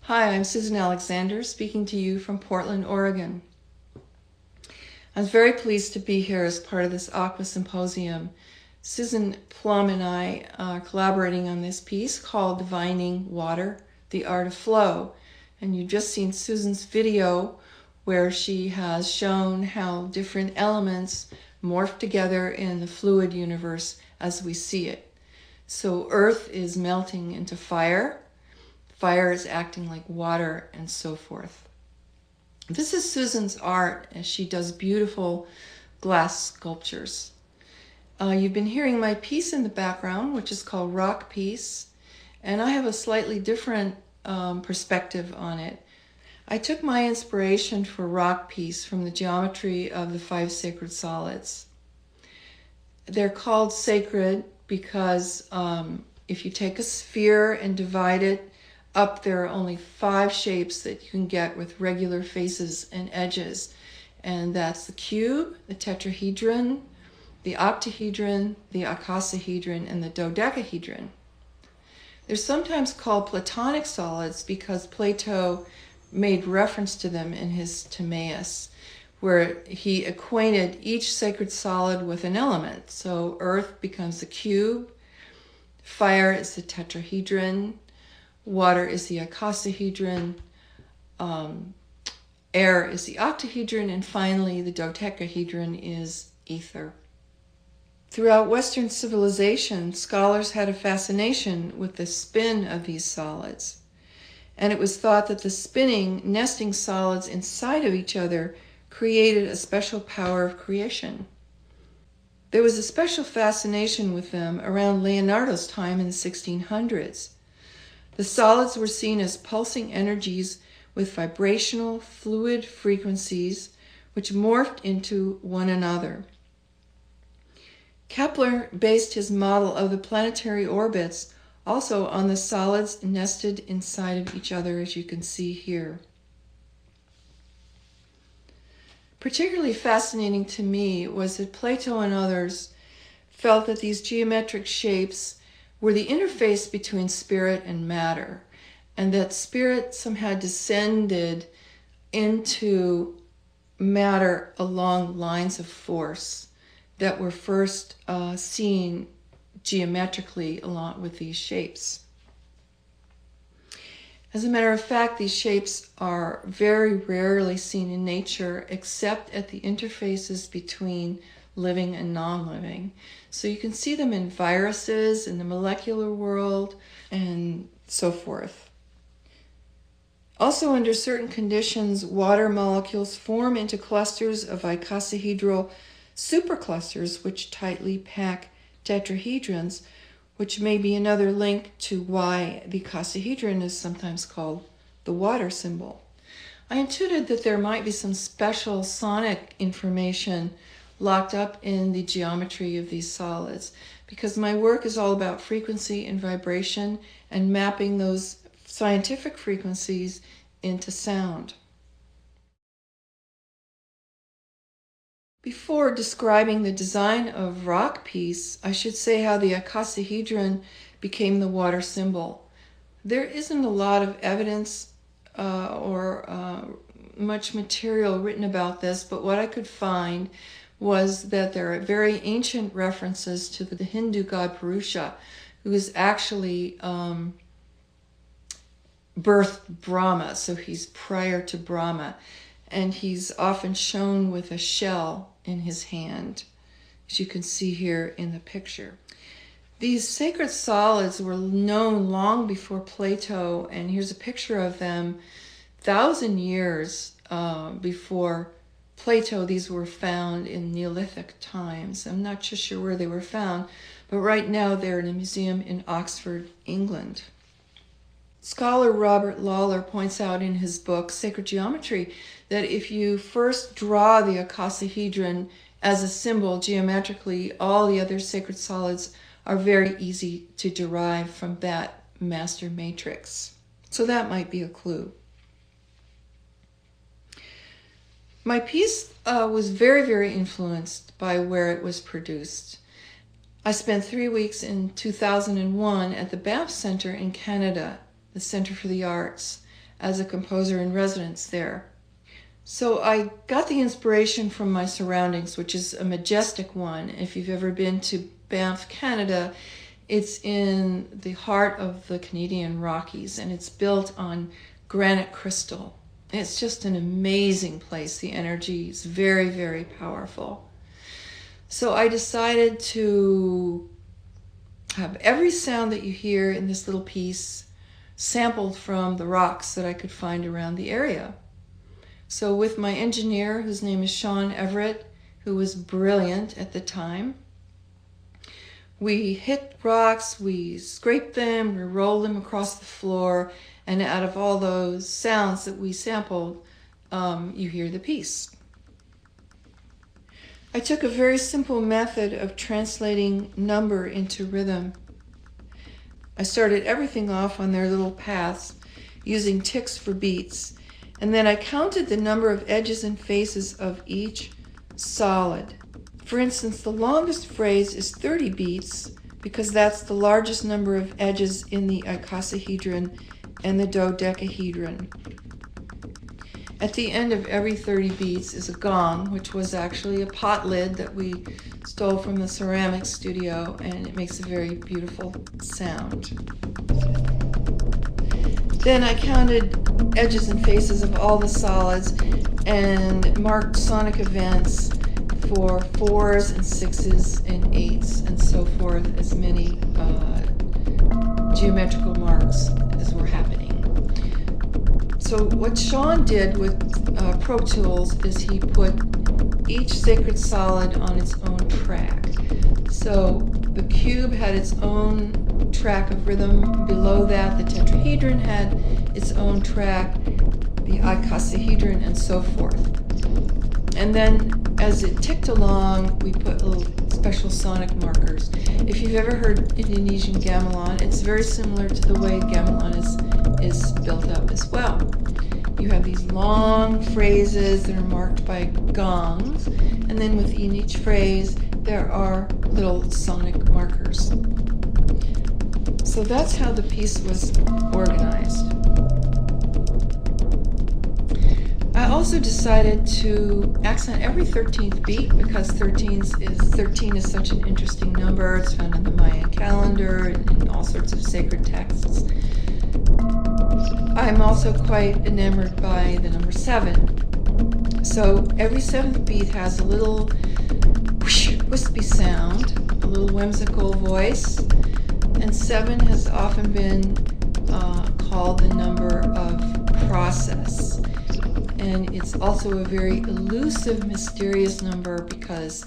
Hi, I'm Susan Alexjander, speaking to you from Portland, Oregon. I was very pleased to be here as part of this Aqua Symposium. Susan Plum and I are collaborating on this piece called Divining Water, the Art of Flow. And you've just seen Susan's video where she has shown how different elements morph together in the fluid universe as we see it. So earth is melting into fire. Fire is acting like water, and so forth. This is Susan's art as she does beautiful glass sculptures. You've been hearing my piece in the background, which is called Rock Piece, and I have a slightly different perspective on it. I took my inspiration for Rock Piece from the geometry of the 5 sacred solids. They're called sacred because if you take a sphere and divide it up, there are only 5 shapes that you can get with regular faces and edges. And that's the cube, the tetrahedron, the octahedron, the icosahedron, and the dodecahedron. They're sometimes called Platonic solids because Plato made reference to them in his Timaeus, where he acquainted each sacred solid with an element. So earth becomes the cube, fire is the tetrahedron, water is the icosahedron, air is the octahedron, and finally the dodecahedron is ether. Throughout Western civilization, scholars had a fascination with the spin of these solids. And it was thought that the spinning, nesting solids inside of each other created a special power of creation. There was a special fascination with them around Leonardo's time in the 1600s. The solids were seen as pulsing energies with vibrational fluid frequencies which morphed into one another. Kepler based his model of the planetary orbits also on the solids nested inside of each other, as you can see here. Particularly fascinating to me was that Plato and others felt that these geometric shapes were the interface between spirit and matter, and that spirit somehow descended into matter along lines of force that were first seen geometrically along with these shapes. As a matter of fact, these shapes are very rarely seen in nature except at the interfaces between living and non-living. So you can see them in viruses, in the molecular world, and so forth. Also, under certain conditions, water molecules form into clusters of icosahedral superclusters which tightly pack tetrahedrons, which may be another link to why the icosahedron is sometimes called the water symbol. I intuited that there might be some special sonic information locked up in the geometry of these solids, because my work is all about frequency and vibration and mapping those scientific frequencies into sound. Before describing the design of Rock Piece, I should say how the icosahedron became the water symbol. There isn't a lot of evidence or much material written about this, but what I could find was that there are very ancient references to the Hindu god Purusha, who is actually birthed Brahma, so he's prior to Brahma, and he's often shown with a shell in his hand, as you can see here in the picture. These sacred solids were known long before Plato, and here's a picture of them 1,000 years before Plato. These were found in Neolithic times. I'm not just sure where they were found, but right now they're in a museum in Oxford, England. Scholar Robert Lawler points out in his book, Sacred Geometry, that if you first draw the icosahedron as a symbol geometrically, all the other sacred solids are very easy to derive from that master matrix. So that might be a clue. My piece was very, very influenced by where it was produced. I spent 3 weeks in 2001 at the Banff Centre in Canada, the Centre for the Arts, as a composer in residence there. So I got the inspiration from my surroundings, which is a majestic one. If you've ever been to Banff, Canada, it's in the heart of the Canadian Rockies, and it's built on granite crystal. It's just an amazing place. The energy is very, very powerful. So I decided to have every sound that you hear in this little piece sampled from the rocks that I could find around the area. So with my engineer, whose name is Sean Everett, who was brilliant at the time, we hit rocks, we scrape them, we roll them across the floor, and out of all those sounds that we sampled, you hear the piece. I took a very simple method of translating number into rhythm. I started everything off on their little paths using ticks for beats, and then I counted the number of edges and faces of each solid. For instance, the longest phrase is 30 beats because that's the largest number of edges in the icosahedron and the dodecahedron. At the end of every 30 beats is a gong, which was actually a pot lid that we stole from the ceramics studio, and it makes a very beautiful sound. Then I counted edges and faces of all the solids and marked sonic events for 4s and 6s and 8s and so forth, as many geometrical marks as were happening. So what Sean did with Pro Tools is he put each sacred solid on its own track. So the cube had its own track of rhythm. Below that, the tetrahedron had its own track, the icosahedron, and so forth. And then as it ticked along, we put little special sonic markers. If you've ever heard Indonesian gamelan, it's very similar to the way gamelan is built up as well. You have these long phrases that are marked by gongs, and then within each phrase there are little sonic markers. So that's how the piece was organized. I also decided to accent every 13th beat because 13 is such an interesting number. It's found in the Mayan calendar and in all sorts of sacred texts. I'm also quite enamored by the number 7. So every 7th beat has a little wispy sound, a little whimsical voice, and 7 has often been called the number of process. And it's also a very elusive, mysterious number because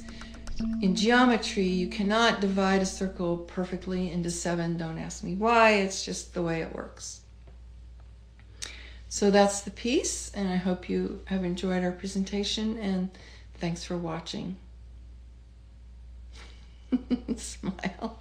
in geometry you cannot divide a circle perfectly into 7. Don't ask me why, it's just the way it works. So that's the piece, and I hope you have enjoyed our presentation, and thanks for watching. Smile.